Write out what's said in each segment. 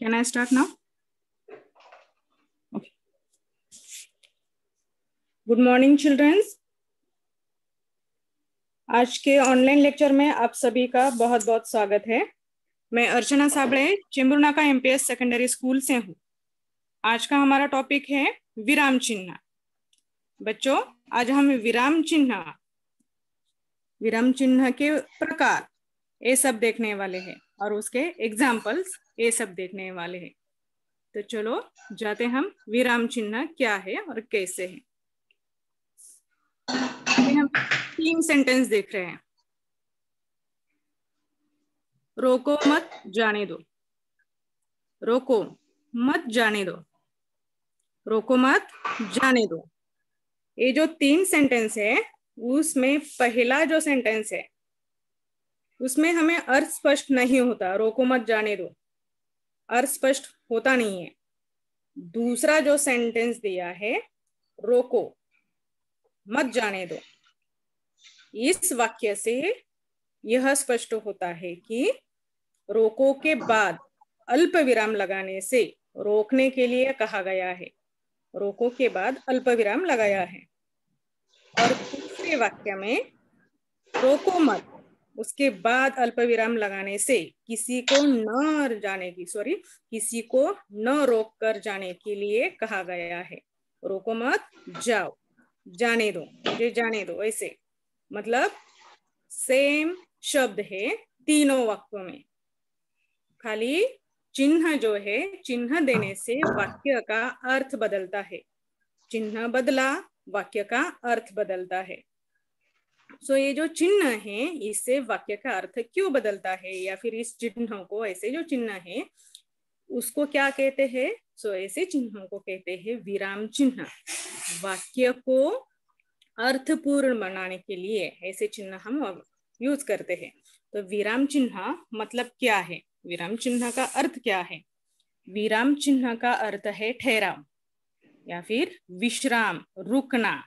Can I start now? Okay. Good morning, children. आज के online lecture में आप सभी का बहुत बहुत स्वागत है। मैं अर्चना साबळे चिंबुरनाका एमपीएस सेकेंडरी स्कूल से हूँ। आज का हमारा टॉपिक है विराम चिन्ह। बच्चों, आज हम विराम चिन्ह के प्रकार ये सब देखने वाले हैं और उसके एग्जाम्पल्स ये सब देखने वाले हैं। तो चलो जाते हम विराम चिन्ह क्या है और कैसे है। अभी हम 3 सेंटेंस देख रहे हैं। रोको मत जाने दो, रोको मत जाने दो, रोको मत जाने दो। ये जो 3 सेंटेंस है उसमें पहला जो सेंटेंस है उसमें हमें अर्थ स्पष्ट नहीं होता। रोको मत जाने दो अर्थ स्पष्ट होता नहीं है। दूसरा जो सेंटेंस दिया है रोको मत जाने दो, इस वाक्य से यह स्पष्ट होता है कि रोको के बाद अल्प विराम लगाने से रोकने के लिए कहा गया है। रोको के बाद अल्प विराम लगाया है। और दूसरे वाक्य में रोको मत उसके बाद अल्प विराम लगाने से किसी को न रोक कर जाने के लिए कहा गया है। रोको मत जाओ, जाने दो, मुझे जाने दो। ऐसे मतलब सेम शब्द है तीनों वाक्यों में, खाली चिन्ह जो है चिन्ह देने से वाक्य का अर्थ बदलता है। चिन्ह बदला, वाक्य का अर्थ बदलता है। सो ये जो चिन्ह है इससे वाक्य का अर्थ क्यों बदलता है, या फिर इस चिन्ह को, ऐसे जो चिन्ह है उसको क्या कहते हैं? सो ऐसे चिन्हों को कहते हैं विराम चिन्ह। वाक्य को अर्थपूर्ण बनाने के लिए ऐसे चिन्ह हम यूज करते हैं। तो विराम चिन्ह मतलब क्या है, विराम चिन्ह का अर्थ क्या है? विराम चिन्ह का अर्थ है ठहराव या फिर विश्राम, रुकना।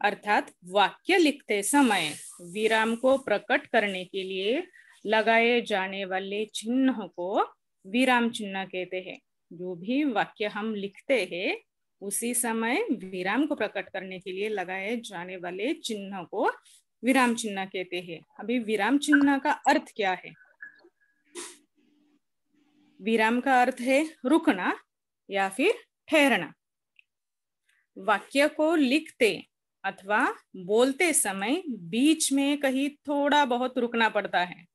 अर्थात वाक्य लिखते समय विराम को प्रकट करने के लिए लगाए जाने वाले चिन्ह को विराम चिन्ह कहते हैं। जो भी वाक्य हम लिखते हैं उसी समय विराम को प्रकट करने के लिए लगाए जाने वाले चिन्ह को विराम चिन्ह कहते हैं। अभी विराम चिन्ह का अर्थ क्या है? विराम का अर्थ है रुकना या फिर ठहरना। वाक्य को लिखते अथवा बोलते समय बीच में कहीं थोड़ा बहुत रुकना पड़ता है,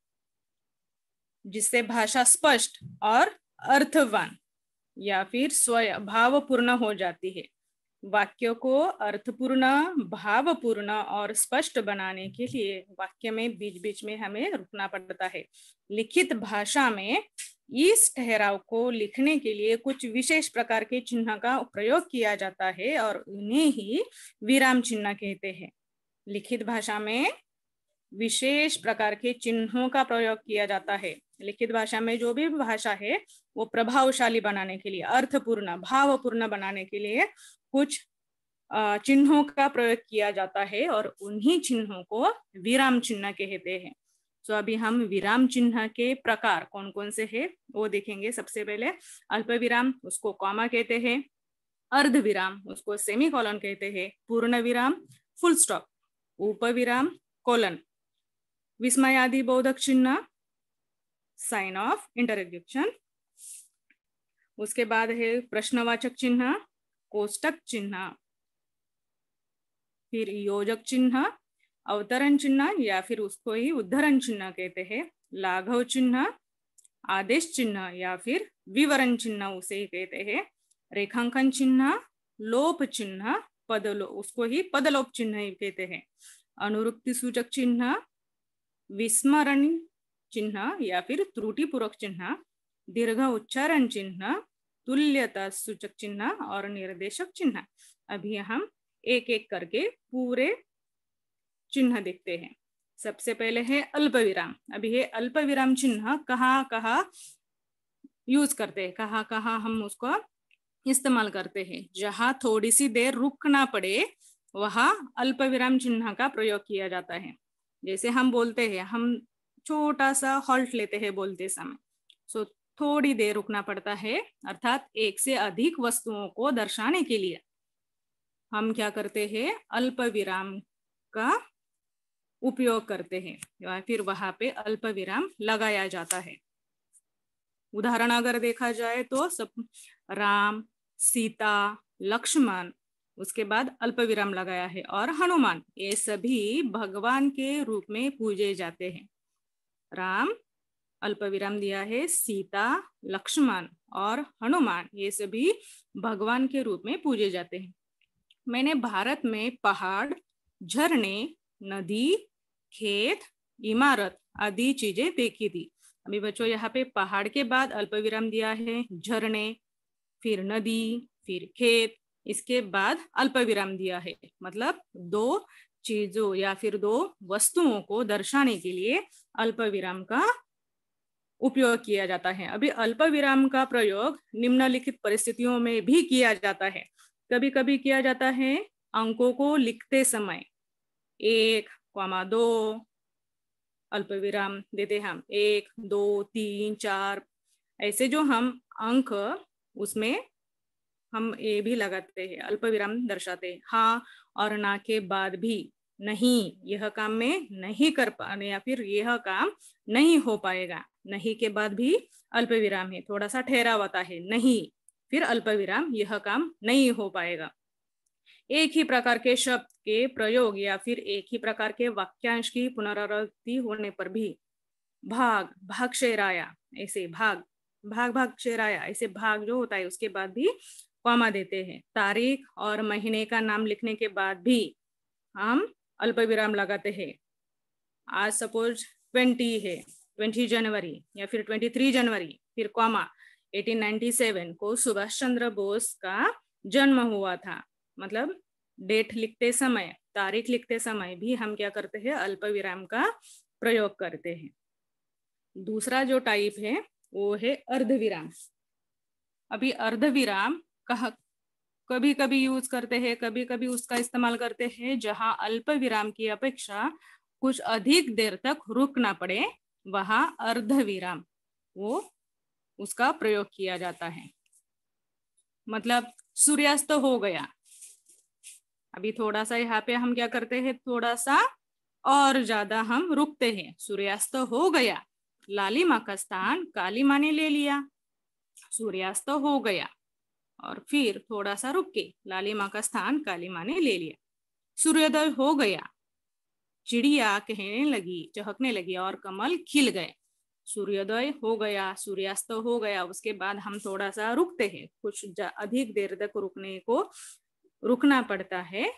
जिससे भाषा स्पष्ट और अर्थवान या फिर स्वयं भावपूर्ण हो जाती है। वाक्य को अर्थपूर्ण, भावपूर्ण और स्पष्ट बनाने के लिए वाक्य में बीच बीच में हमें रुकना पड़ता है। लिखित भाषा में इस ठहराव को लिखने के लिए कुछ विशेष प्रकार के चिन्ह का प्रयोग किया जाता है और उन्हें ही विराम चिन्ह कहते हैं। लिखित भाषा में विशेष प्रकार के चिन्हों का प्रयोग किया जाता है। लिखित भाषा में जो भी भाषा है वो प्रभावशाली बनाने के लिए, अर्थपूर्ण, भावपूर्ण बनाने के लिए कुछ चिन्हों का प्रयोग किया जाता है और उन्हीं चिन्हों को विराम चिन्ह कहते हैं। तो अभी हम विराम चिन्ह के प्रकार कौन कौन से हैं वो देखेंगे। सबसे पहले अल्प विराम, उसको कॉमा कहते हैं। अर्ध विराम, उसको सेमीकोलन कहते हैं। पूर्ण विराम, फुल स्टॉप। उपविराम, कोलन। विस्मयादि बोधक चिन्ह, साइन ऑफ इंटरजेक्शन। उसके बाद है प्रश्नवाचक चिन्ह, कोष्टक चिन्ह, फिर योजक चिन्ह, अवतरण चिन्ह या फिर उसको ही उद्धरण चिन्ह कहते हैं। लाघव चिन्ह, आदेश चिन्ह या फिर विवरण चिन्ह उसे कहते हैं। रेखांकन चिन्ह, लोप चिन्ह, उसको ही पदलोप चिन्ह कहते हैं। अनुरुक्ति सूचक चिन्ह, विस्मरण चिन्ह या फिर त्रुटिपूर्वक चिन्ह, दीर्घ उच्चारण चिन्ह, तुल्यता सूचक चिन्ह और निर्देशक चिन्ह। अभी हम एक एक करके पूरे चिन्ह देखते हैं। सबसे पहले है अल्प विराम। अभी ये अल्प विराम चिन्ह कहाँ कहाँ यूज करते हैं, कहाँ कहाँ हम उसको इस्तेमाल करते हैं। जहां थोड़ी सी देर रुकना पड़े वहां अल्प विराम चिन्ह का प्रयोग किया जाता है। जैसे हम बोलते हैं, हम छोटा सा हॉल्ट लेते हैं बोलते समय। सो थोड़ी देर रुकना पड़ता है, अर्थात एक से अधिक वस्तुओं को दर्शाने के लिए हम क्या करते हैं, अल्प विराम का उपयोग करते हैं या फिर वहां पे अल्प विराम लगाया जाता है। उदाहरण अगर देखा जाए तो सब राम, सीता, लक्ष्मण, उसके बाद अल्प विराम लगाया है, और हनुमान, ये सभी भगवान के रूप में पूजे जाते हैं। राम अल्प विराम दिया है, सीता, लक्ष्मण और हनुमान ये सभी भगवान के रूप में पूजे जाते हैं। मैंने भारत में पहाड़, झरने, नदी, खेत, इमारत आदि चीजें देखी थी। अभी बच्चों यहाँ पे पहाड़ के बाद अल्प विराम दिया है, झरने, फिर नदी, फिर खेत, इसके बाद अल्प विराम दिया है। मतलब दो चीजों या फिर दो वस्तुओं को दर्शाने के लिए अल्प विराम का उपयोग किया जाता है। अभी अल्प विराम का प्रयोग निम्नलिखित परिस्थितियों में भी किया जाता है। कभी कभी किया जाता है अंकों को लिखते समय 1, 2 अल्प विराम देते हैं हम, 1, 2, 3, 4 ऐसे जो हम अंक उसमें हम ये भी लगाते हैं, अल्प विराम दर्शाते हैं। हाँ और ना के बाद भी, नहीं यह काम में नहीं कर पाने या फिर यह काम नहीं हो पाएगा, नहीं के बाद भी अल्प विराम है, थोड़ा सा ठहराव आता है, नहीं फिर अल्प विराम, यह काम नहीं हो पाएगा। एक ही प्रकार के शब्द के प्रयोग या फिर एक ही प्रकार के वाक्यांश की पुनरावृत्ति होने पर भी भाग, भाग शेराया, ऐसे भाग, भाग भाग शेराया, ऐसे भाग जो होता है उसके बाद भी कॉमा देते हैं। तारीख और महीने का नाम लिखने के बाद भी हम अल्प विराम लगाते हैं। आज सपोज 20 है, 20 जनवरी या फिर 23 जनवरी, फिर कॉमा 1897 को सुभाष चंद्र बोस का जन्म हुआ था। मतलब डेट लिखते समय, तारीख लिखते समय भी हम क्या करते हैं, अल्प विराम का प्रयोग करते हैं। दूसरा जो टाइप है वो है अर्धविराम। अभी अर्धविराम कभी कभी यूज करते हैं, कभी कभी उसका इस्तेमाल करते हैं जहां अल्प विराम की अपेक्षा कुछ अधिक देर तक रुकना पड़े, वहां अर्धविराम वो उसका प्रयोग किया जाता है। मतलब सूर्यास्त हो गया, अभी थोड़ा सा यहाँ पे हम क्या करते हैं, थोड़ा सा और ज्यादा हम रुकते हैं। सूर्यास्त हो गया, लालिमा का स्थान काली माँ ने ले लिया, सूर्यास्त हो गया, और फिर थोड़ा सा रुक के लालिमा का स्थान काली माँ ने ले लिया। सूर्योदय हो गया, चिड़िया कहने लगी, चहकने लगी और कमल खिल गए। सूर्योदय हो गया, सूर्यास्त हो गया, उसके बाद हम थोड़ा सा रुकते हैं, कुछ अधिक देर तक रुकना पड़ता है,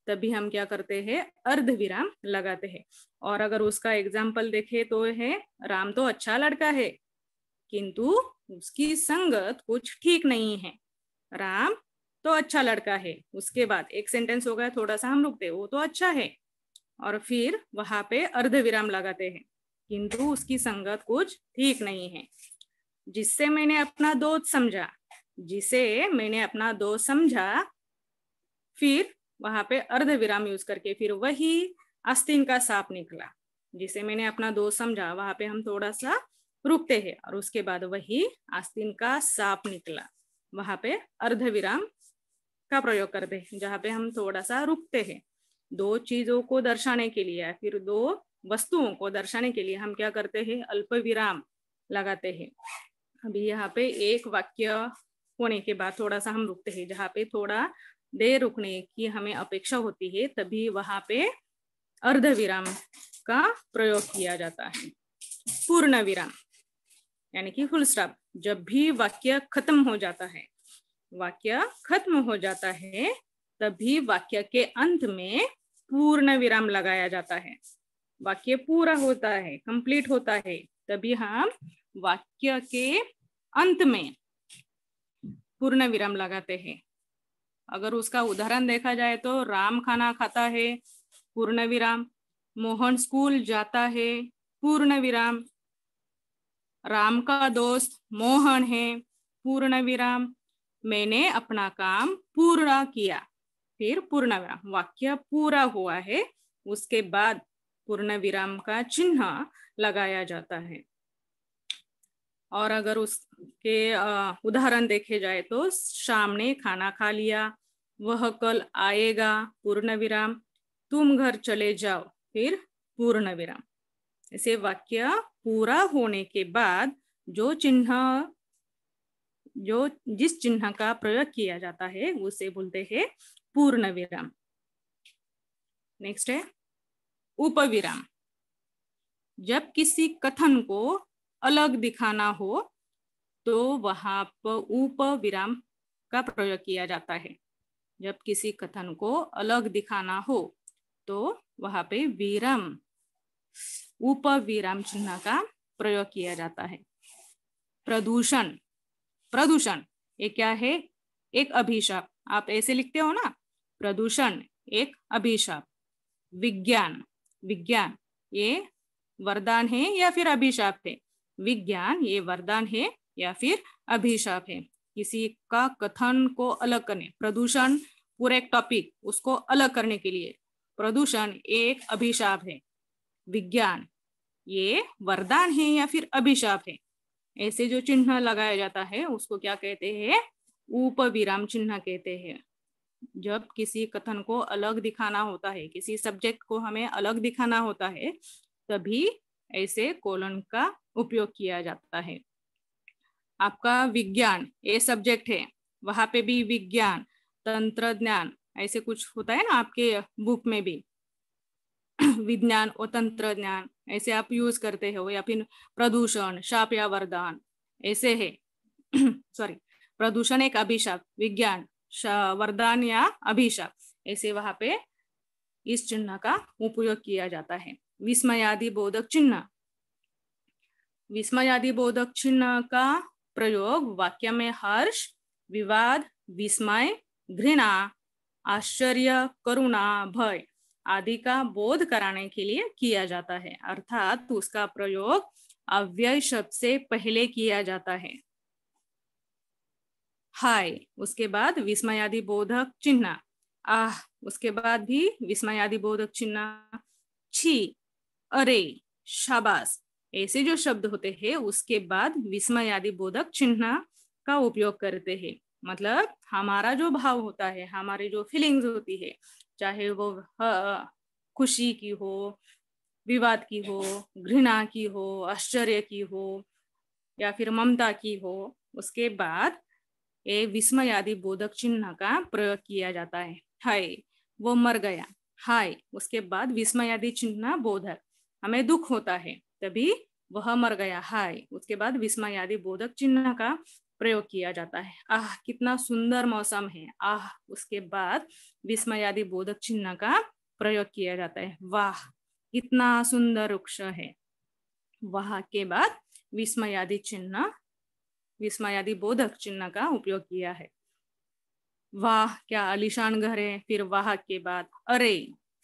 तभी हम क्या करते हैं, अर्ध विराम लगाते हैं। और अगर उसका एग्जाम्पल देखे तो है, राम तो अच्छा लड़का है किंतु उसकी संगत कुछ ठीक नहीं है। राम तो अच्छा लड़का है, उसके बाद एक सेंटेंस हो गया, थोड़ा सा हम रुकते, वो तो अच्छा है, और फिर वहां पे अर्ध विराम लगाते हैं, किंतु उसकी संगत कुछ ठीक नहीं है। जिसे मैंने अपना दोस्त समझा, फिर वहां पे अर्ध विराम यूज करके फिर वही आस्तीन का सांप निकला। जिसे मैंने अपना दोस्त समझा, वहां पे हम थोड़ा सा रुकते हैं और उसके बाद वही आस्तीन का सांप निकला, वहां पे अर्ध विराम का प्रयोग करते हैं, जहाँ पे हम थोड़ा सा रुकते हैं। दो चीजों को दर्शाने के लिए, फिर दो वस्तुओं को दर्शाने के लिए हम क्या करते हैं, अल्प विराम लगाते हैं। अभी यहाँ पे एक वाक्य होने के बाद थोड़ा सा हम रुकते हैं, जहाँ पे थोड़ा देर रुकने की हमें अपेक्षा होती है, तभी वहां पे अर्ध विराम का प्रयोग किया जाता है। पूर्ण विराम यानी कि फुल स्टॉप, जब भी वाक्य खत्म हो जाता है, तभी वाक्य के अंत में पूर्ण विराम लगाया जाता है। वाक्य पूरा होता है, कंप्लीट होता है, तभी हम वाक्य के अंत में पूर्ण विराम लगाते हैं। अगर उसका उदाहरण देखा जाए तो राम खाना खाता है, पूर्ण विराम। मोहन स्कूल जाता है, पूर्ण विराम। राम का दोस्त मोहन है, पूर्ण विराम। मैंने अपना काम पूरा किया, फिर पूर्ण विराम। वाक्य पूरा हुआ है, उसके बाद पूर्ण विराम का चिन्ह लगाया जाता है। और अगर उसके उदाहरण देखे जाए तो शाम ने खाना खा लिया, वह कल आएगा, पूर्ण विराम, तुम घर चले जाओ, फिर पूर्ण विराम। ऐसे वाक्य पूरा होने के बाद जिस चिन्ह का प्रयोग किया जाता है उसे बोलते हैं पूर्ण विराम। नेक्स्ट है उपविराम। जब किसी कथन को अलग दिखाना हो तो वहां पर उपविराम का प्रयोग किया जाता है। जब किसी कथन को अलग दिखाना हो तो वहां पे विराम, उपविराम चिन्ह का प्रयोग किया जाता है। प्रदूषण। प्रदूषण ये क्या है? एक अभिशाप। आप ऐसे लिखते हो ना, प्रदूषण एक अभिशाप। विज्ञान। विज्ञान ये वरदान है या फिर अभिशाप है? विज्ञान ये वरदान है या फिर अभिशाप है। किसी का कथन को अलग करने, प्रदूषण पूरे एक टॉपिक उसको अलग करने के लिए प्रदूषण एक अभिशाप है। विज्ञान ये वरदान है या फिर अभिशाप है। ऐसे जो चिन्ह लगाया जाता है उसको क्या कहते हैं? उपविराम चिन्ह कहते हैं। जब किसी कथन को अलग दिखाना होता है, किसी सब्जेक्ट को हमें अलग दिखाना होता है, तभी ऐसे कोलन का उपयोग किया जाता है। आपका विज्ञान ये सब्जेक्ट है, वहां पे भी विज्ञान, तंत्रज्ञान ऐसे कुछ होता है ना आपके बुक में भी, विज्ञान और तंत्रज्ञान ऐसे आप यूज करते हो। या फिर प्रदूषण, शाप या वरदान ऐसे है। सॉरी, प्रदूषण एक अभिशाप, विज्ञान वरदान या अभिशाप, ऐसे वहां पे इस चिन्ह का उपयोग किया जाता है। विस्मयादि बोधक चिन्ह। विस्मयादि बोधक चिन्ह का प्रयोग वाक्य में हर्ष, विवाद, विस्मय, घृणा, आश्चर्य, करुणा, भय आदि का बोध कराने के लिए किया जाता है। अर्थात उसका प्रयोग अव्यय शब्द से पहले किया जाता है। हाय, उसके बाद विस्मयादि बोधक चिन्ह। आह, उसके बाद भी विस्मयादि बोधक चिन्ह। छी, अरे, शाबाश ऐसे जो शब्द होते हैं उसके बाद विस्मयादि बोधक चिन्ह का उपयोग करते हैं। मतलब हमारा जो भाव होता है, हमारी जो फीलिंग्स होती है, चाहे वो खुशी की हो, विवाद की हो, घृणा की हो, आश्चर्य की हो या फिर ममता की हो, उसके बाद ये विस्मयादि बोधक चिन्ह का प्रयोग किया जाता है। हाय, वो मर गया। हाय, उसके बाद विस्मयादि चिन्ह बोधक, हमें दुख होता है तभी वह मर गया। हाय, उसके बाद विस्मयादि बोधक चिन्ह का प्रयोग किया जाता है। आह, कितना सुंदर मौसम है। आह, उसके बाद विस्मयादि बोधक चिन्ह का प्रयोग किया जाता है। वाह, कितना सुंदर वृक्ष है। वाह के बाद विस्मयादि चिन्ह, विस्मयादि बोधक चिन्ह का उपयोग किया है। वाह, क्या आलीशान घर है। फिर वाह के बाद अरे,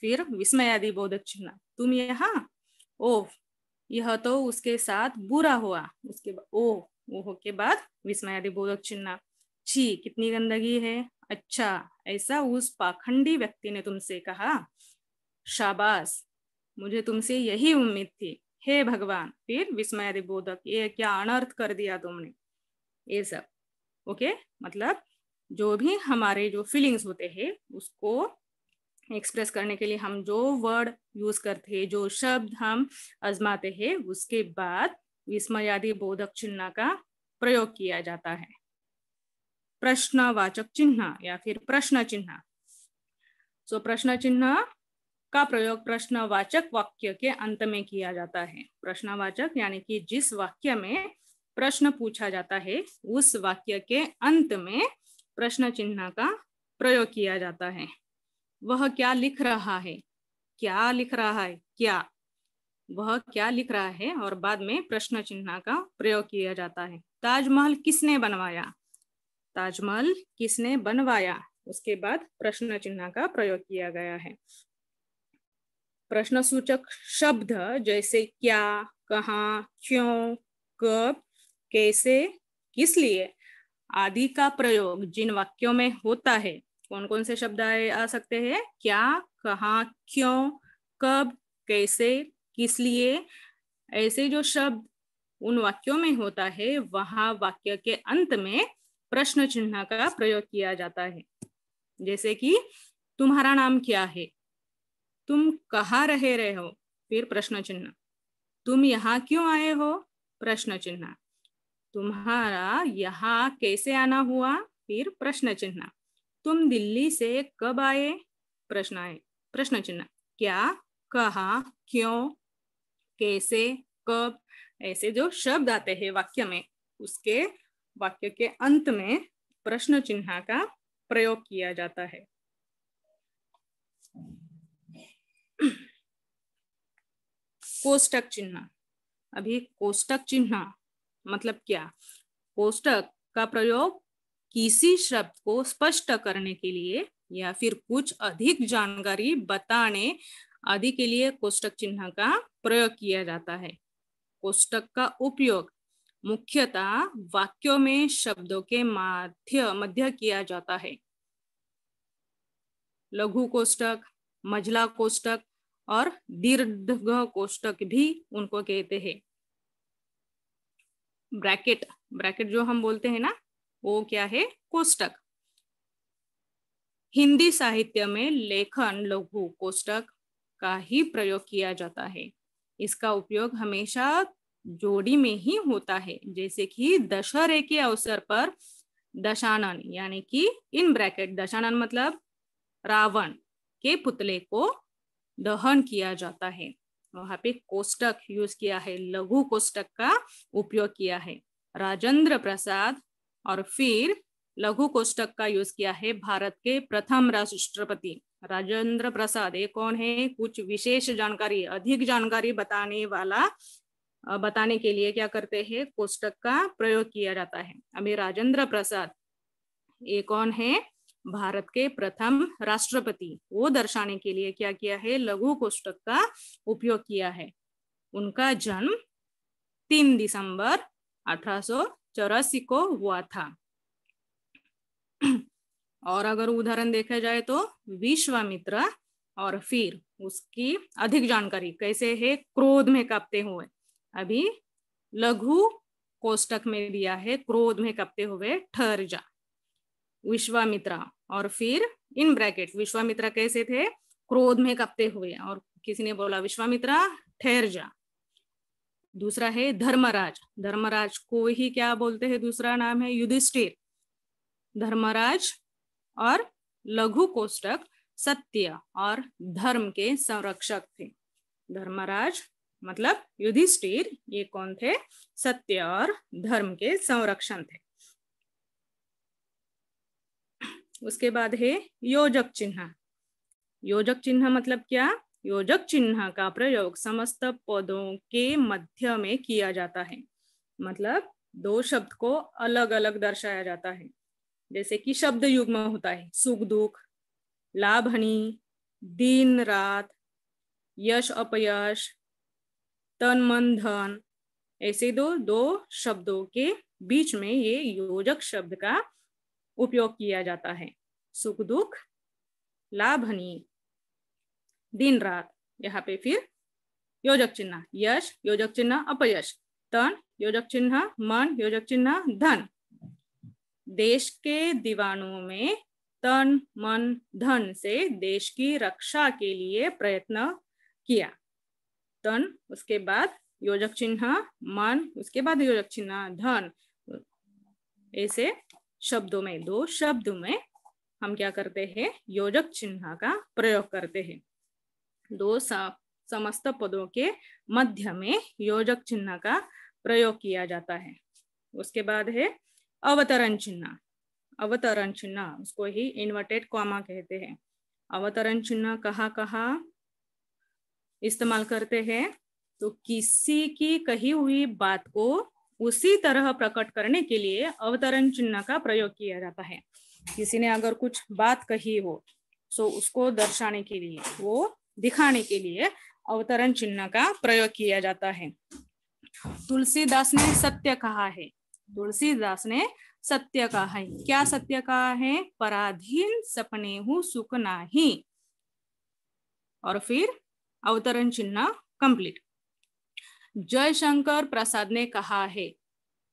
फिर विस्मयादि बोधक चिन्ह, तुम यहाँ, ओह, यह तो उसके साथ बुरा हुआ। उसके बाद ओह के बाद विस्मयादि बोधक चिन्ह। छी, कितनी गंदगी है। अच्छा, ऐसा उस पाखंडी व्यक्ति ने तुमसे कहा। शाबाश, मुझे तुमसे यही उम्मीद थी। हे भगवान, फिर विस्मयादि बोधक, ये क्या अनर्थ कर दिया तुमने, ये सब। ओके, मतलब जो भी हमारे जो फीलिंग्स होते हैं उसको एक्सप्रेस करने के लिए हम जो वर्ड यूज करते हैं, जो शब्द हम आजमाते हैं, उसके बाद विस्मयादि बोधक चिन्ह का प्रयोग किया जाता है। प्रश्नवाचक चिन्ह या फिर प्रश्न चिन्ह। सो प्रश्न चिन्ह का प्रयोग प्रश्नवाचक वाक्य के अंत में किया जाता है। प्रश्नवाचक यानी कि जिस वाक्य में प्रश्न पूछा जाता है उस वाक्य के अंत में प्रश्न चिन्ह का प्रयोग किया जाता है। वह क्या लिख रहा है, क्या लिख रहा है, क्या, वह क्या लिख रहा है, और बाद में प्रश्न चिन्ह का प्रयोग किया जाता है। ताजमहल किसने बनवाया, ताजमहल किसने बनवाया, उसके बाद प्रश्न चिन्ह का प्रयोग किया गया है। प्रश्नसूचक शब्द जैसे क्या, कहाँ, क्यों, कब, कैसे, किस लिए आदि का प्रयोग जिन वाक्यों में होता है, कौन कौन से शब्द आ सकते हैं? क्या, कहाँ, क्यों, कब, कैसे, किस लिए, ऐसे जो शब्द उन वाक्यों में होता है वहां वाक्य के अंत में प्रश्न चिन्ह का प्रयोग किया जाता है। जैसे कि तुम्हारा नाम क्या है, तुम कहाँ रहे हो, फिर प्रश्न चिन्ह। तुम यहाँ क्यों आए हो, प्रश्न चिन्ह। तुम्हारा यहाँ कैसे आना हुआ, फिर प्रश्न चिन्ह। तुम दिल्ली से कब आए, प्रश्न चिन्ह। क्या, कहाँ, क्यों, कैसे, कब, ऐसे जो शब्द आते हैं वाक्य में, उसके वाक्य के अंत में प्रश्न चिन्ह का प्रयोग किया जाता है। कोष्टक चिन्ह। अभी कोष्टक चिन्ह मतलब क्या? कोष्टक का प्रयोग किसी शब्द को स्पष्ट करने के लिए या फिर कुछ अधिक जानकारी बताने आदि के लिए कोष्टक चिन्ह का प्रयोग किया जाता है। कोष्टक का उपयोग मुख्यतः वाक्यों में शब्दों के मध्य किया जाता है। लघु कोष्टक, मझला कोष्टक और दीर्घ कोष्टक भी उनको कहते हैं। ब्रैकेट जो हम बोलते हैं ना, वो क्या है? कोष्टक। हिंदी साहित्य में लेखन लघु कोष्टक का ही प्रयोग किया जाता है। इसका उपयोग हमेशा जोड़ी में ही होता है, जैसे कि दशहरे के अवसर पर दशानन यानी कि इन ब्रैकेट दशानन मतलब रावण के पुतले को दहन किया जाता है, वहां पे कोष्टक यूज किया है, लघु कोष्टक का उपयोग किया है। राजेंद्र प्रसाद और फिर लघु कोष्टक का यूज किया है भारत के प्रथम राष्ट्रपति राजेंद्र प्रसाद। ये कौन है? कुछ विशेष जानकारी, अधिक जानकारी बताने के लिए क्या करते हैं? कोष्टक का प्रयोग किया जाता है। अभी राजेंद्र प्रसाद ये कौन है? भारत के प्रथम राष्ट्रपति। वो दर्शाने के लिए क्या किया है? लघु कोष्टक का उपयोग किया है। उनका जन्म 3 दिसंबर 1884 को हुआ था। और अगर उदाहरण देखा जाए तो विश्वामित्र और फिर उसकी अधिक जानकारी कैसे है? क्रोध में कांपते हुए। अभी लघु कोष्टक में दिया है क्रोध में कांपते हुए ठहर जा। विश्वामित्र और फिर इन ब्रैकेट विश्वामित्र कैसे थे? क्रोध में कांपते हुए, और किसी ने बोला विश्वामित्र ठहर जा। दूसरा है धर्मराज। धर्मराज को ही क्या बोलते हैं? दूसरा नाम है युधिष्ठिर। धर्मराज और लघु कोष्टक सत्य और धर्म के संरक्षक थे। धर्मराज मतलब युधिष्ठिर, ये कौन थे? सत्य और धर्म के संरक्षण थे। उसके बाद है योजक चिन्ह। योजक चिन्ह मतलब क्या? योजक चिन्ह का प्रयोग समस्त पदों के मध्य में किया जाता है, मतलब दो शब्द को अलग अलग दर्शाया जाता है। जैसे कि शब्द युग्म होता है सुख दुख, लाभ हानि, दिन रात, यश अपयश, तन मन धन, ऐसे दो शब्दों के बीच में ये योजक शब्द का उपयोग किया जाता है। सुख दुख, लाभ हानि, दिन रात, यहाँ पे फिर योजक चिन्ह यश, योजक चिन्ह अपयश, तन, योजक चिन्ह मन, योजक चिन्ह धन। देश के दीवानों में तन मन धन से देश की रक्षा के लिए प्रयत्न किया। तन, उसके बाद योजक चिन्ह मन, उसके बाद योजक चिन्ह धन। ऐसे शब्दों में, दो शब्द में हम क्या करते हैं? योजक चिन्ह का प्रयोग करते हैं। दो समस्त पदों के मध्य में योजक चिन्ह का प्रयोग किया जाता है। उसके बाद है अवतरण चिन्ह। अवतरण चिन्ह उसको ही इन्वर्टेड कॉमा कहते हैं। अवतरण चिन्ह कहाँ इस्तेमाल करते हैं? तो किसी की कही हुई बात को उसी तरह प्रकट करने के लिए अवतरण चिन्ह का प्रयोग किया जाता है। किसी ने अगर कुछ बात कही हो तो उसको दर्शाने के लिए, वो दिखाने के लिए अवतरण चिन्ह का प्रयोग किया जाता है। तुलसीदास ने सत्य कहा है। तुलसीदास ने सत्य कहा है। क्या सत्य कहा है? पराधीन सपने हूँ सुख नाही, और फिर अवतरण चिन्ह कंप्लीट। जयशंकर प्रसाद ने कहा है,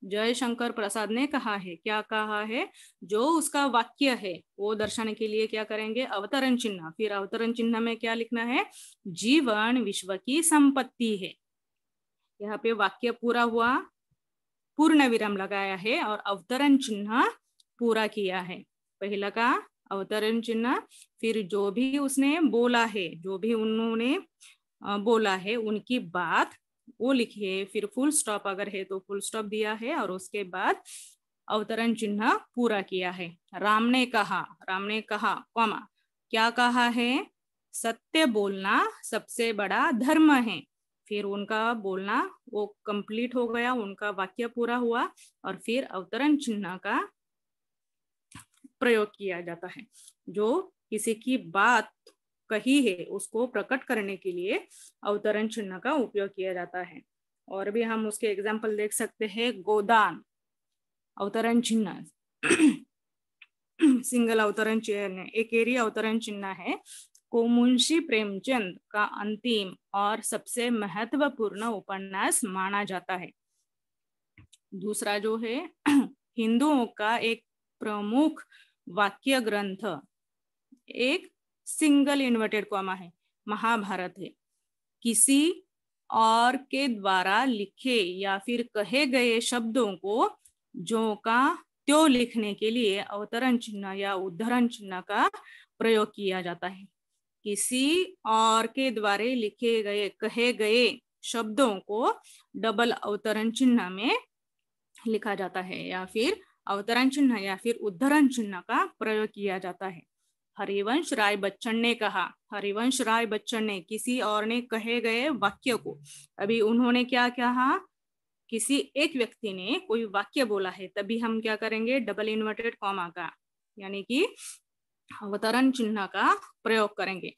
जयशंकर प्रसाद ने कहा है, क्या कहा है? जो उसका वाक्य है वो दर्शाने के लिए क्या करेंगे? अवतरण चिन्ह। फिर अवतरण चिन्ह में क्या लिखना है? जीवन विश्व की संपत्ति है। यहाँ पे वाक्य पूरा हुआ, पूर्ण विराम लगाया है और अवतरण चिन्ह पूरा किया है। पहला का अवतरण चिन्ह, फिर जो भी उसने बोला है, जो भी उन्होंने बोला है उनकी बात वो लिखिए, फिर फुल स्टॉप अगर है तो फुल स्टॉप दिया है और उसके बाद अवतरण चिन्ह पूरा किया है। राम ने कहा, राम ने कहा कॉमा, क्या कहा है? सत्य बोलना सबसे बड़ा धर्म है। फिर उनका बोलना वो कंप्लीट हो गया, उनका वाक्य पूरा हुआ और फिर अवतरण चिन्ह का प्रयोग किया जाता है। जो किसी की बात कही है उसको प्रकट करने के लिए अवतरण चिन्ह का उपयोग किया जाता है। और भी हम उसके एग्जाम्पल देख सकते हैं। गोदान, अवतरण चिन्ह सिंगल अवतरण चिन्ह, एकेरी अवतरण चिन्ह है। को मुंशी प्रेमचंद का अंतिम और सबसे महत्वपूर्ण उपन्यास माना जाता है। दूसरा जो है हिंदुओं का एक प्रमुख वाक्य ग्रंथ, एक सिंगल इन्वर्टेड कॉमा है, महाभारत है। किसी और के द्वारा लिखे या फिर कहे गए शब्दों को जो का त्यों लिखने के लिए अवतरण चिन्ह या उद्धरण चिन्ह का प्रयोग किया जाता है। किसी और के द्वारा लिखे गए कहे गए शब्दों को डबल अवतरण चिन्ह में लिखा जाता है या फिर अवतरण चिन्ह या फिर उद्धरण चिन्ह का प्रयोग किया जाता है। हरिवंश राय बच्चन ने कहा, हरिवंश राय बच्चन ने किसी और ने कहे गए वाक्य को, अभी उन्होंने क्या कहा? किसी एक व्यक्ति ने कोई वाक्य बोला है, तभी हम क्या करेंगे? डबल इन्वर्टेड कॉमा का यानी कि अवतरण चिन्ह का प्रयोग करेंगे।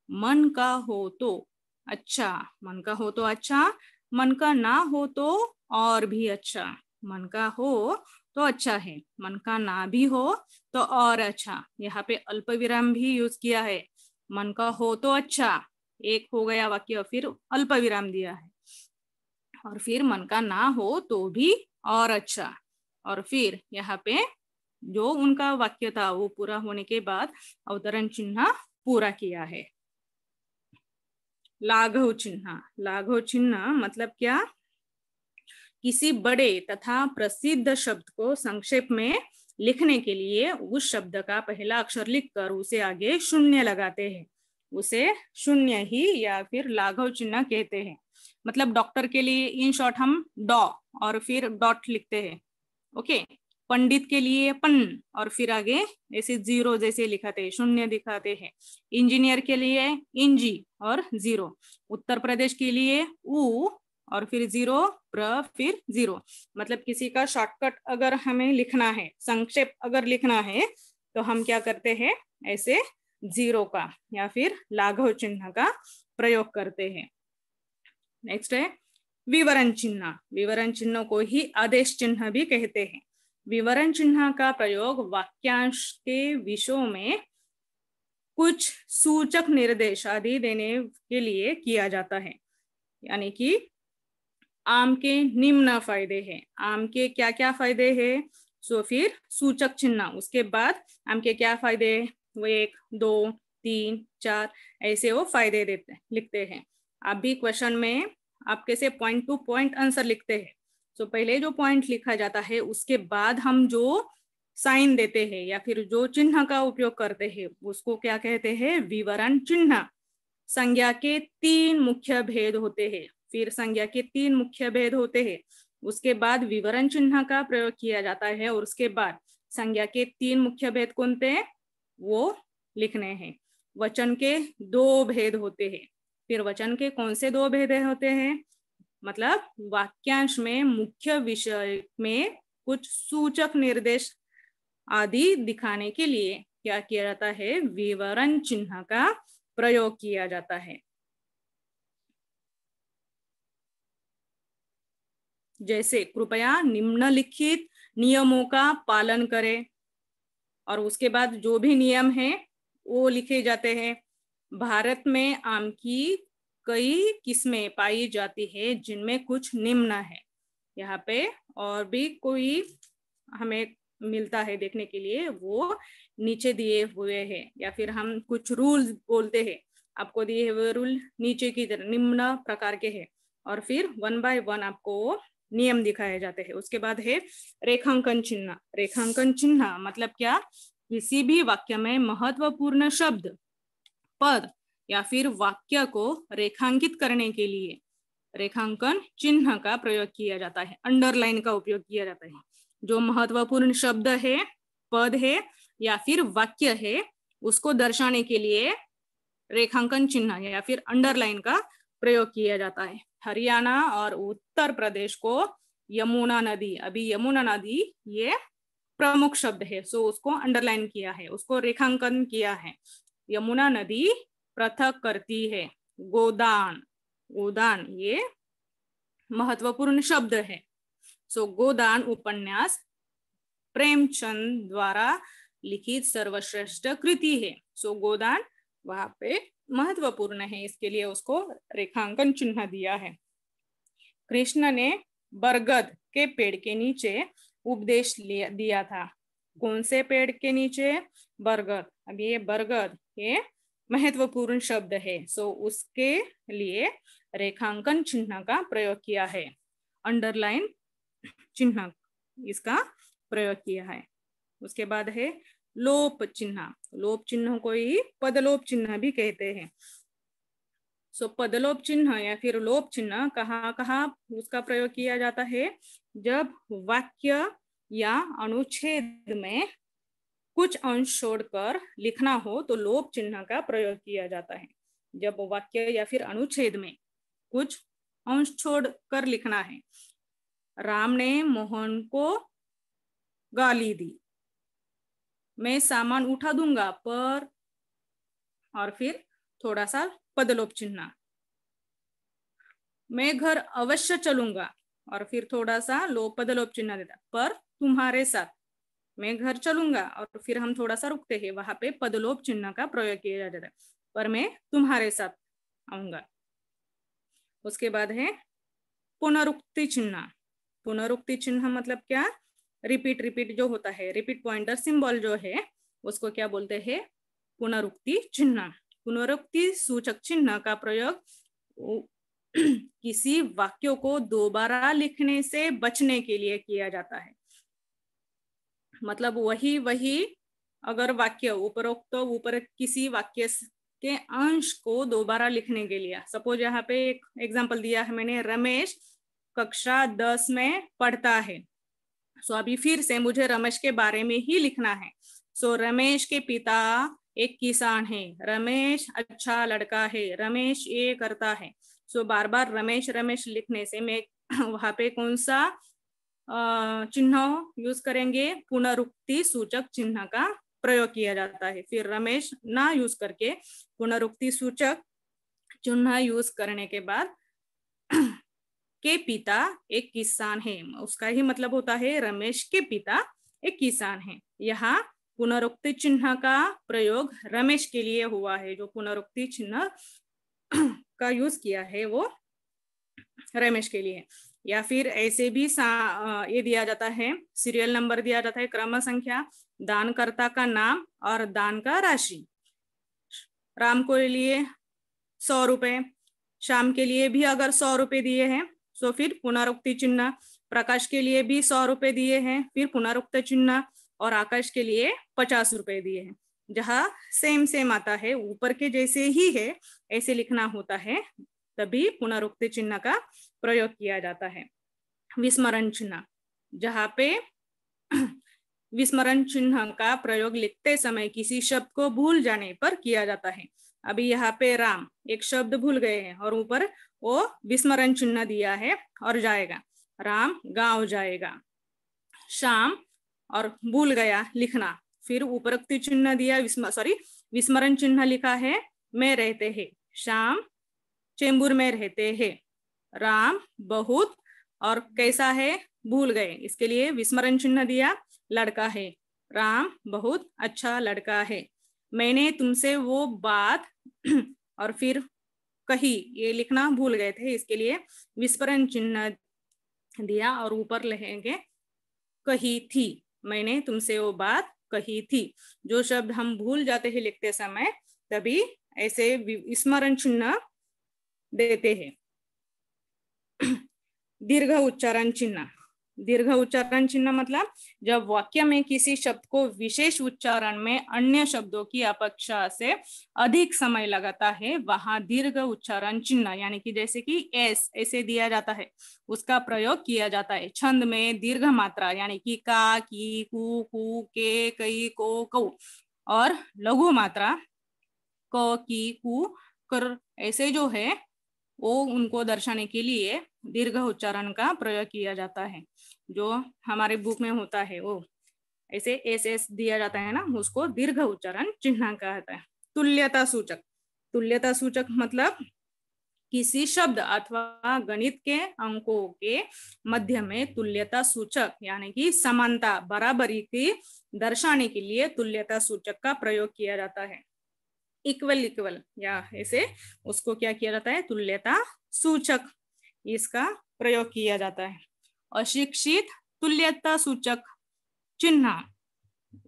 मन का हो तो अच्छा, मन का हो तो अच्छा, मन का ना हो तो और भी अच्छा। मन का हो तो अच्छा है, मन का ना भी हो तो और अच्छा। यहाँ पे अल्प विराम भी यूज किया है। मन का हो तो अच्छा, एक हो गया वाक्य, फिर अल्प विराम दिया है और फिर मन का ना हो तो भी और अच्छा। और फिर यहाँ पे जो उनका वाक्य था वो पूरा होने के बाद अवतरण चिन्ह पूरा किया है। लाघव चिन्ह, लाघव चिन्ह मतलब क्या? किसी बड़े तथा प्रसिद्ध शब्द को संक्षेप में लिखने के लिए उस शब्द का पहला अक्षर लिखकर उसे आगे शून्य लगाते हैं, उसे शून्य ही या फिर लाघव चिन्ह कहते हैं। मतलब डॉक्टर के लिए इन शॉर्ट हम डॉ और फिर डॉट लिखते हैं, ओके। पंडित के लिए पन और फिर आगे ऐसे जीरो जैसे लिखाते हैं, शून्य दिखाते हैं। इंजीनियर के लिए इंजी और जीरो। उत्तर प्रदेश के लिए ऊ और फिर जीरो, प्र फिर जीरो। मतलब किसी का शॉर्टकट अगर हमें लिखना है, संक्षेप अगर लिखना है तो हम क्या करते हैं? ऐसे जीरो का या फिर लाघव चिन्ह का प्रयोग करते हैं। नेक्स्ट है विवरण चिन्ह। विवरण चिन्ह को ही आदेश चिन्ह भी कहते हैं। विवरण चिन्ह का प्रयोग वाक्यांश के विषयों में कुछ सूचक निर्देश आदि देने के लिए किया जाता है। यानी कि आम के निम्न फायदे हैं, आम के क्या क्या फायदे हैं, सो फिर सूचक चिन्ह, उसके बाद आम के क्या फायदे, वो 1 2 3 4 ऐसे वो फायदे देते लिखते हैं। आप भी क्वेश्चन में आप कैसे पॉइंट टू पॉइंट आंसर लिखते हैं। सो पहले जो पॉइंट लिखा जाता है उसके बाद हम जो साइन देते हैं या फिर जो चिन्ह का उपयोग करते हैं उसको क्या कहते हैं? विवरण चिन्ह। संज्ञा के 3 मुख्य भेद होते हैं, फिर संज्ञा के 3 मुख्य भेद होते हैं, उसके बाद विवरण चिन्ह का प्रयोग किया जाता है और उसके बाद संज्ञा के 3 मुख्य भेद कौन थे वो लिखने हैं। वचन के 2 भेद होते हैं, फिर वचन के कौन से 2 भेद होते हैं? मतलब वाक्यांश में मुख्य विषय में कुछ सूचक निर्देश आदि दिखाने के लिए क्या किया जाता है? विवरण चिन्ह का प्रयोग किया जाता है। जैसे कृपया निम्नलिखित नियमों का पालन करें, और उसके बाद जो भी नियम है वो लिखे जाते हैं। भारत में आम की कई किस्में पाई जाती है जिनमें कुछ निम्न है। यहाँ पे और भी कोई हमें मिलता है देखने के लिए, वो नीचे दिए हुए हैं, या फिर हम कुछ रूल बोलते हैं, आपको दिए हुए रूल नीचे की तरह निम्न प्रकार के हैं, और फिर 1 बाय 1 आपको नियम दिखाए जाते हैं। उसके बाद है रेखांकन चिन्ह। रेखांकन चिन्ह मतलब क्या? किसी भी वाक्य में महत्वपूर्ण शब्द, पद या फिर वाक्य को रेखांकित करने के लिए रेखांकन चिन्ह का प्रयोग किया जाता है, अंडरलाइन का उपयोग किया जाता है। जो महत्वपूर्ण शब्द है, पद है या फिर वाक्य है, उसको दर्शाने के लिए रेखांकन चिन्ह या फिर अंडरलाइन का प्रयोग किया जाता है। हरियाणा और उत्तर प्रदेश को यमुना नदी, अभी यमुना नदी ये प्रमुख शब्द है, सो उसको अंडरलाइन किया है, उसको रेखांकन किया है। यमुना नदी पृथक करती है। गोदान, गोदान ये महत्वपूर्ण शब्द है। सो गोदान उपन्यास प्रेमचंद द्वारा लिखित सर्वश्रेष्ठ कृति है। सो गोदान वहां पे महत्वपूर्ण है, इसके लिए उसको रेखांकन चिन्ह दिया है। कृष्ण ने बरगद के पेड़ के नीचे उपदेश दिया था। कौन से पेड़ के नीचे? बरगद। अब ये बरगद ये महत्वपूर्ण शब्द है, सो उसके लिए रेखांकन चिन्ह का प्रयोग किया है, अंडरलाइन चिन्ह इसका प्रयोग किया है। उसके बाद है लोप चिन्ह। लोप चिन्ह को ही पदलोप चिन्ह भी कहते हैं। सो पदलोप चिन्ह या फिर लोप चिन्ह कहाँ कहाँ उसका प्रयोग किया जाता है? जब वाक्य या अनुच्छेद में कुछ अंश छोड़कर लिखना हो तो लोप चिन्ह का प्रयोग किया जाता है। जब वाक्य या फिर अनुच्छेद में कुछ अंश छोड़कर लिखना है, राम ने मोहन को गाली दी, मैं सामान उठा दूंगा पर, और फिर थोड़ा सा पदलोप चिन्ह, मैं घर अवश्य चलूंगा, और फिर थोड़ा सा पदलोप चिन्ह देता, पर तुम्हारे साथ, मैं घर चलूंगा और फिर हम थोड़ा सा रुकते हैं, वहां पे पदलोप चिन्ह का प्रयोग किया जाता है, पर मैं तुम्हारे साथ आऊंगा। उसके बाद है पुनरुक्ति चिन्ह। पुनरुक्ति चिन्ह मतलब क्या? रिपीट, रिपीट जो होता है, रिपीट पॉइंटर सिंबल जो है उसको क्या बोलते हैं? पुनरुक्ति चिन्ह। पुनरुक्ति सूचक चिन्ह का प्रयोग किसी वाक्यों को दोबारा लिखने से बचने के लिए किया जाता है। मतलब वही अगर वाक्य उपरोक्त ऊपर किसी वाक्य के अंश को दोबारा लिखने के लिए, सपोज यहाँ पे एक एग्जांपल दिया है मैंने, रमेश कक्षा 10 में पढ़ता है। सो अभी फिर से मुझे रमेश के बारे में ही लिखना है। सो रमेश के पिता एक किसान है, रमेश अच्छा लड़का है, रमेश ये करता है। सो बार बार रमेश रमेश लिखने से मैं वहां पे कौन सा चिन्ह यूज करेंगे? पुनरुक्ति सूचक चिन्ह का प्रयोग किया जाता है। फिर रमेश ना यूज करके पुनरुक्ति सूचक चिन्ह यूज करने के बाद के पिता एक किसान है, उसका ही मतलब होता है रमेश के पिता एक किसान है। यहाँ पुनरुक्ति चिन्ह का प्रयोग रमेश के लिए हुआ है, जो पुनरुक्ति चिन्ह का यूज किया है वो रमेश के लिए। या फिर ऐसे भी ये दिया जाता है, सीरियल नंबर दिया जाता है, क्रम संख्या, दानकर्ता का नाम और दान का राशि। राम को लिए 100 रुपए, श्याम के लिए भी अगर 100 रुपए दिए हैं तो फिर पुनरुक्ति चिन्ह, प्रकाश के लिए भी 100 रुपए दिए हैं फिर पुनरुक्त चिन्ह, और आकाश के लिए 50 रुपए दिए हैं। जहां सेम सेम आता है, ऊपर के जैसे ही है ऐसे लिखना होता है, तभी पुनरुक्ति चिन्ह का प्रयोग किया जाता है। विस्मरण चिन्ह, जहां पे विस्मरण चिन्ह का प्रयोग लिखते समय किसी शब्द को भूल जाने पर किया जाता है। अभी यहाँ पे राम एक शब्द भूल गए हैं और ऊपर वो विस्मरण चिन्ह दिया है और जाएगा, राम गांव जाएगा। शाम और भूल गया लिखना, फिर उपरोक्त चिन्ह दिया, विस्मरण चिन्ह लिखा है, में रहते हैं, शाम चेंबूर में रहते हैं, राम बहुत और कैसा है भूल गए, इसके लिए विस्मरण चिन्ह दिया, लड़का है, राम बहुत अच्छा लड़का है। मैंने तुमसे वो बात और फिर कही, ये लिखना भूल गए थे, इसके लिए विस्मरण चिन्ह दिया और ऊपर लिखेंगे कही थी, मैंने तुमसे वो बात कही थी। जो शब्द हम भूल जाते हैं लिखते समय, तभी ऐसे विस्मरण चिन्ह देते हैं। दीर्घ उच्चारण चिन्ह। दीर्घ उच्चारण चिन्ह मतलब जब वाक्य में किसी शब्द को विशेष उच्चारण में अन्य शब्दों की अपेक्षा से अधिक समय लगाता है, वहां दीर्घ उच्चारण चिन्ह यानी कि जैसे कि एस ऐसे दिया जाता है, उसका प्रयोग किया जाता है। छंद में दीर्घ मात्रा यानी कि का, की, कु, के, कई, को, कौ और लघु मात्रा क, की, कु, कर ऐसे जो है वो उनको दर्शाने के लिए दीर्घ उच्चारण का प्रयोग किया जाता है। जो हमारे बुक में होता है वो ऐसे एस एस दिया जाता है ना, उसको दीर्घ उच्चारण चिन्ह कहता है। तुल्यता सूचक। तुल्यता सूचक मतलब किसी शब्द अथवा गणित के अंकों के मध्य में तुल्यता सूचक यानी कि समानता बराबरी की दर्शाने के लिए तुल्यता सूचक का प्रयोग किया जाता है। इक्वल इक्वल या ऐसे उसको क्या किया जाता है, तुल्यता सूचक, इसका प्रयोग किया जाता है। अशिक्षित तुल्यता सूचक चिन्ह,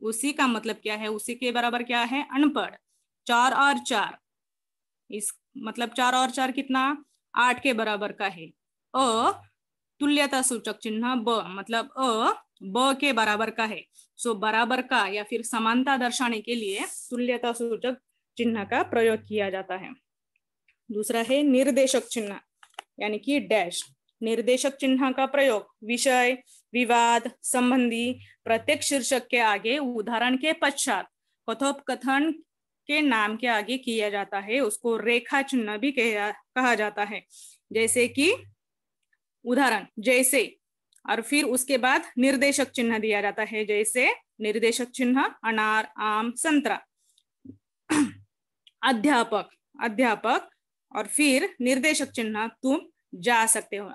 उसी का मतलब क्या है, उसी के बराबर क्या है, अनपढ़। 4 और 4, इस मतलब 4 और 4 कितना, 8 के बराबर का है। अ तुल्यता सूचक चिन्ह ब मतलब ब के बराबर का है। सो बराबर का या फिर समानता दर्शाने के लिए तुल्यता सूचक चिन्ह का प्रयोग किया जाता है। दूसरा है निर्देशक चिन्ह यानी कि डैश। निर्देशक चिन्ह का प्रयोग विषय, विवाद, संबंधी प्रत्येक शीर्षक के आगे, उदाहरण के पश्चात, कथोपकथन के नाम के आगे किया जाता है, उसको रेखा चिन्ह भी कहा जाता है। जैसे कि उदाहरण जैसे, और फिर उसके बाद निर्देशक चिन्ह दिया जाता है, जैसे निर्देशक चिन्ह अनार, आम, संतरा। अध्यापक, अध्यापक और फिर निर्देशक चिन्ह तुम जा सकते हो।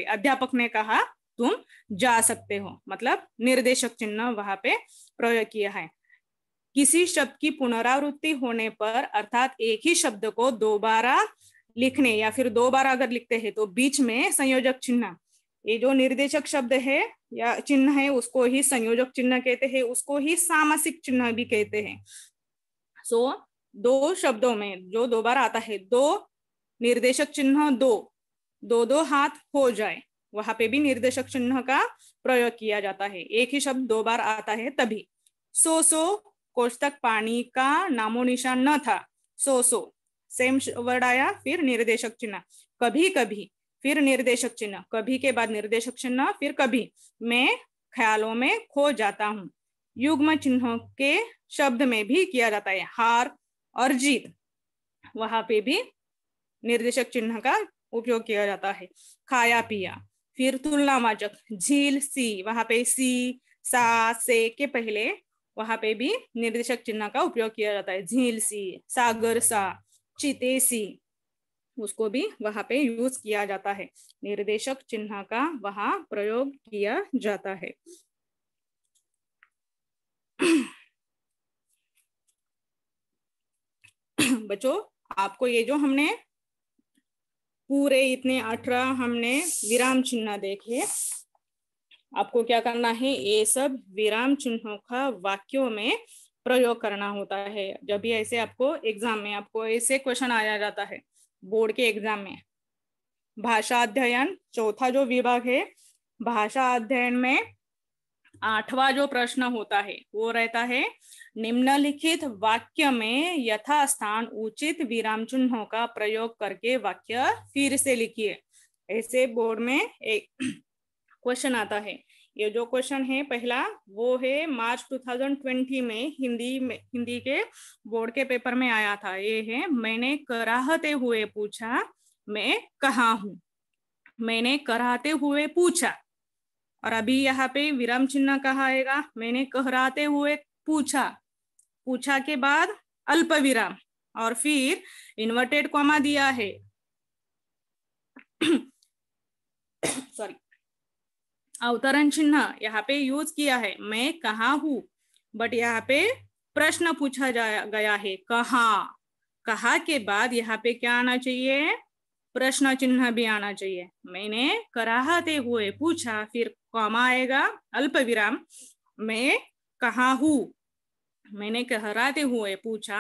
अध्यापक ने कहा तुम जा सकते हो, मतलब निर्देशक चिन्ह वहां पे प्रयोग किया है। किसी शब्द की पुनरावृत्ति होने पर अर्थात एक ही शब्द को दोबारा लिखने या फिर दो बार अगर लिखते हैं तो बीच में संयोजक चिन्ह, ये जो निर्देशक शब्द है या चिन्ह है उसको ही संयोजक चिन्ह कहते हैं, उसको ही सामासिक चिन्ह भी कहते हैं। सो दो शब्दों में जो दो बार आता है, दो निर्देशक चिन्ह दो हाथ हो जाए, वहां पे भी निर्देशक चिन्ह का प्रयोग किया जाता है। एक ही शब्द दो बार आता है तभी। सो कोष तक पानी का नामो निशान न था। सो सेम वर्ड आया, फिर निर्देशक चिन्ह। कभी कभी, फिर निर्देशक चिन्ह, कभी के बाद निर्देशक चिन्ह, फिर कभी, मैं ख्यालों में खो जाता हूँ। युग्म चिन्हों के शब्द में भी किया जाता है, हार और जीत, वहां पे भी निर्देशक चिन्ह का उपयोग किया जाता है। खाया पिया, फिर तुलनावाचक झील सी, वहां पे सी, सा, से के पहले वहां पे भी निर्देशक चिन्ह का उपयोग किया जाता है। झील सी, सागर सा, चिते सी, उसको भी वहां पे यूज किया जाता है। निर्देशक चिन्ह का वहां प्रयोग किया जाता है। बच्चों, आपको ये जो हमने पूरे इतने 18 हमने विराम चिन्ह देखे, आपको क्या करना है, ये सब विराम चिन्हों का वाक्यों में प्रयोग करना होता है। जब भी ऐसे आपको एग्जाम में आपको ऐसे क्वेश्चन आया जाता है, बोर्ड के एग्जाम में। भाषा अध्ययन चौथा जो विभाग है, भाषा अध्ययन में 8वां जो प्रश्न होता है वो रहता है, निम्नलिखित वाक्य में यथास्थान उचित विराम चिन्हों का प्रयोग करके वाक्य फिर से लिखिए। ऐसे बोर्ड में एक क्वेश्चन आता है। ये जो क्वेश्चन है पहला वो है मार्च 2020 में हिंदी के बोर्ड के पेपर में आया था। ये है, मैंने कराहते हुए पूछा मैं कहाँ हूँ। मैंने कराहते हुए पूछा, और अभी यहाँ पे विराम चिन्ह कहाँ आएगा, मैंने कहराते हुए पूछा, पूछा के बाद अल्प विराम और फिर इन्वर्टेड कॉमा दिया है। सॉरी, अवतरण चिन्ह यहाँ पे यूज किया है, मैं कहाँ हूँ, बट यहाँ पे प्रश्न पूछा गया है, कहाँ कहा के बाद यहाँ पे क्या आना चाहिए, प्रश्न चिन्ह भी आना चाहिए। मैंने कराहते हुए पूछा, फिर कॉमा आएगा, अल्प विराम, मैं कहाँ हूँ। मैंने कहराते हुए पूछा,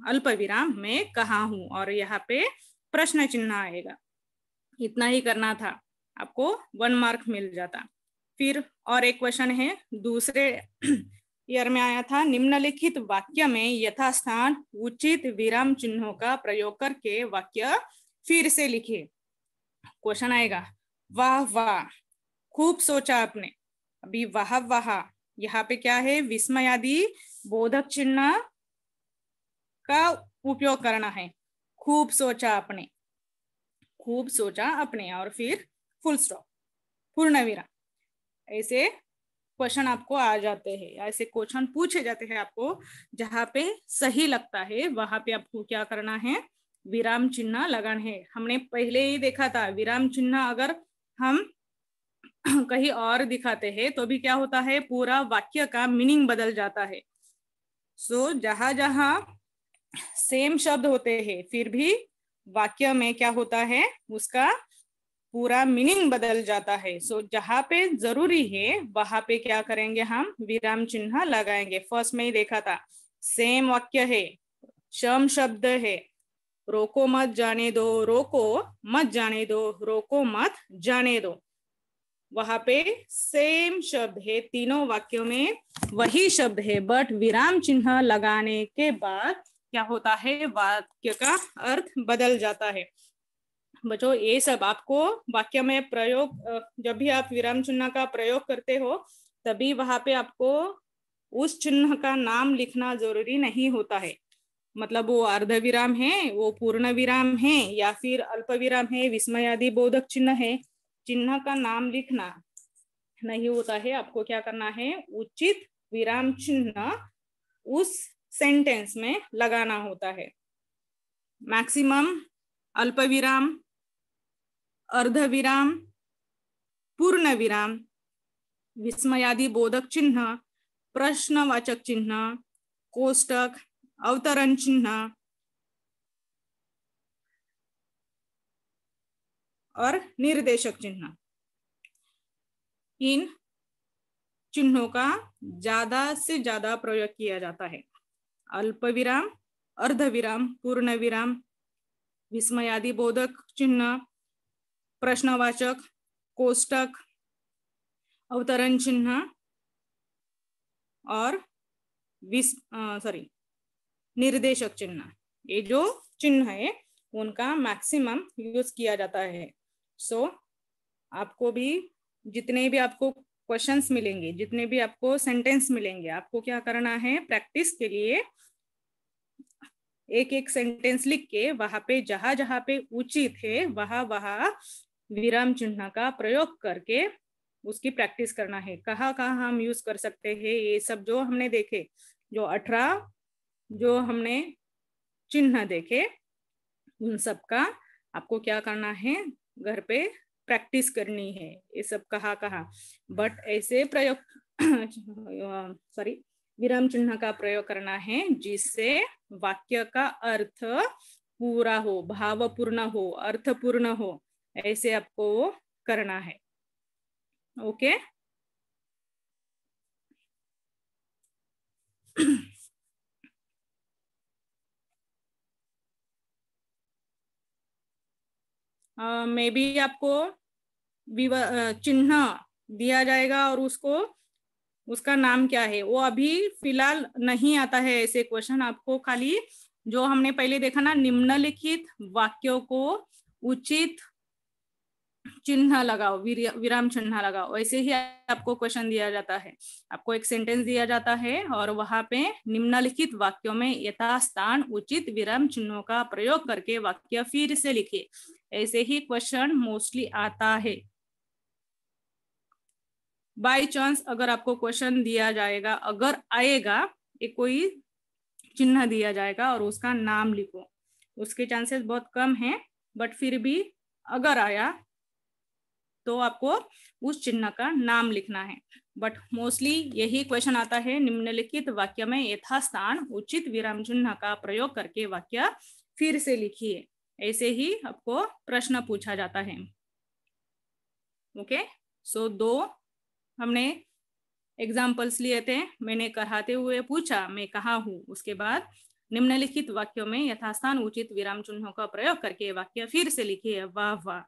अल्प विराम, मैं कहाँ हूँ, और यहाँ पे प्रश्न चिन्ह आएगा। इतना ही करना था, आपको 1 मार्क मिल जाता। फिर और एक क्वेश्चन है, दूसरे ईयर में आया था, निम्नलिखित वाक्य में यथास्थान उचित विराम चिन्हों का प्रयोग करके वाक्य फिर से लिखिए। क्वेश्चन आएगा, वाह वाह, खूब सोचा आपने। अभी वाह वाह यहाँ पे क्या है, विस्मयादि बोधक चिन्ह का उपयोग करना है। खूब सोचा आपने, खूब सोचा आपने, और फिर फुल स्टॉप, पूर्ण विराम। ऐसे क्वेश्चन आपको आ जाते हैं, ऐसे क्वेश्चन पूछे जाते हैं आपको। जहाँ पे सही लगता है वहां पे आपको क्या करना है, विराम चिन्ह लगाना है। हमने पहले ही देखा था, विराम चिन्ह अगर हम कहीं और दिखाते हैं तो भी क्या होता है, पूरा वाक्य का मीनिंग बदल जाता है। सो जहां जहां सेम शब्द होते हैं फिर भी वाक्य में क्या होता है, उसका पूरा मीनिंग बदल जाता है। सो जहां पे जरूरी है वहां पे क्या करेंगे, हम विराम चिन्ह लगाएंगे। फर्स्ट में ही देखा था, सेम वाक्य है, शम शब्द है, रोको मत जाने दो, रोको मत जाने दो, रोको मत जाने दो। वहां पे सेम शब्द है, तीनों वाक्यों में वही शब्द है, बट विराम चिन्ह लगाने के बाद क्या होता है, वाक्य का अर्थ बदल जाता है। बच्चों ये सब आपको वाक्य में प्रयोग, जब भी आप विराम चिन्ह का प्रयोग करते हो तभी वहां पे आपको उस चिन्ह का नाम लिखना जरूरी नहीं होता है। मतलब वो अर्ध विराम है, वो पूर्ण विराम है, या फिर अल्प विराम है, विस्मयादि बोधक चिन्ह है, चिन्ह का नाम लिखना नहीं होता है। आपको क्या करना है, उचित विराम चिन्ह उस सेंटेंस में लगाना होता है। मैक्सिमम अल्प विराम, अर्ध विराम, पूर्ण विराम, विस्मयादि बोधक चिन्ह, प्रश्नवाचक चिन्ह, कोष्टक, अवतरण चिन्ह और निर्देशक चिन्ह। इन चिन्हों का ज्यादा से ज्यादा प्रयोग किया जाता है। अल्प विराम, अर्ध विराम, पूर्ण विराम, विस्मयादि बोधक चिन्ह, प्रश्नवाचक, कोष्टक, अवतरण चिन्ह और निर्देशक चिन्ह। ये जो चिन्ह है उनका मैक्सिमम यूज किया जाता है। सो आपको भी जितने भी आपको क्वेश्चंस मिलेंगे, जितने भी आपको सेंटेंस मिलेंगे, आपको क्या करना है, प्रैक्टिस के लिए एक एक सेंटेंस लिख के वहां पे जहां जहां पे उचित है वहां वहां विराम चिन्ह का प्रयोग करके उसकी प्रैक्टिस करना है। कहाँ कहाँ हम यूज कर सकते हैं, ये सब जो हमने देखे, जो 18 जो हमने चिन्ह देखे, उन सब का आपको क्या करना है, घर पे प्रैक्टिस करनी है। ये सब कहाँ कहाँ, बट ऐसे प्रयोग विराम चिन्ह का प्रयोग करना है जिससे वाक्य का अर्थ पूरा हो, भावपूर्ण हो, अर्थपूर्ण हो, ऐसे आपको करना है। ओके मे बी आपको चिन्ह दिया जाएगा और उसको उसका नाम क्या है वो अभी फिलहाल नहीं आता है। ऐसे क्वेश्चन आपको खाली जो हमने पहले देखा ना, निम्नलिखित वाक्यों को उचित चिन्ह लगाओ, विराम चिन्ह लगाओ, वैसे ही आपको क्वेश्चन दिया जाता है। आपको एक सेंटेंस दिया जाता है और वहां पे निम्नलिखित वाक्यों में यथास्थान उचित विराम चिन्हों का प्रयोग करके वाक्य फिर से लिखिए। ऐसे ही क्वेश्चन मोस्टली आता है। बाय चांस अगर आपको क्वेश्चन दिया जाएगा, अगर आएगा, एक कोई चिन्ह दिया जाएगा और उसका नाम लिखो, उसके चांसेस बहुत कम है, बट फिर भी अगर आया तो आपको उस चिन्ह का नाम लिखना है। बट मोस्टली यही क्वेश्चन आता है, निम्नलिखित वाक्य में यथास्थान उचित विराम चिन्ह का प्रयोग करके वाक्य फिर से लिखिए। ऐसे ही आपको प्रश्न पूछा जाता है। ओके, सो 2 हमने एग्जाम्पल्स लिए थे। मैंने कराते हुए पूछा मैं कहाँ हूँ, उसके बाद निम्नलिखित वाक्यों में यथास्थान उचित विराम चिन्हों का प्रयोग करके वाक्य फिर से लिखिए। वाह वाह,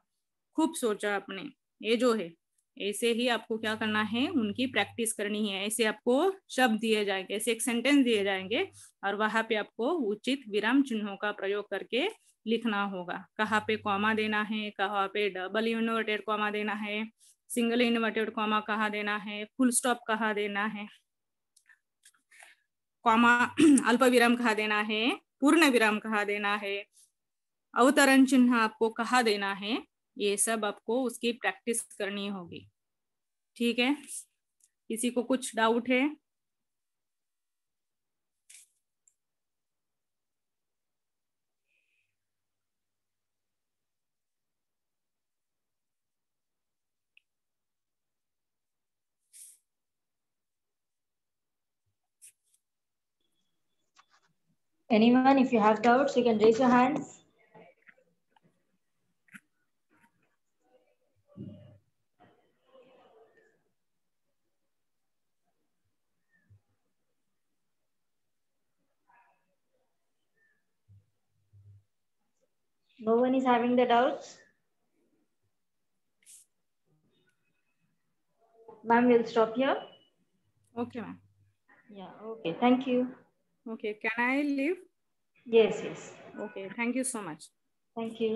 खूब सोचा आपने। ये जो है ऐसे ही आपको क्या करना है, उनकी प्रैक्टिस करनी है। ऐसे आपको शब्द दिए जाएंगे, ऐसे एक सेंटेंस दिए जाएंगे और वहां पे आपको उचित विराम चिन्हों का प्रयोग करके लिखना होगा। कहाँ पे कॉमा देना है, कहाँ पे डबल इन्वर्टेड कॉमा देना है, सिंगल इन्वर्टेड कॉमा कहाँ देना है, फुल स्टॉप कहाँ देना है, कॉमा अल्प विराम कहाँ देना है, पूर्ण विराम कहाँ देना है, अवतरण चिन्ह आपको कहाँ देना है, ये सब आपको उसकी प्रैक्टिस करनी होगी। ठीक है, किसी को कुछ डाउट है? Anyone, if you have doubts, you can raise your hands. No one is having the doubts. Ma'am, we'll stop here. Okay, ma'am. Yeah, okay. Thank you. Okay, can I leave? Yes, yes. Okay, thank you so much. Thank you.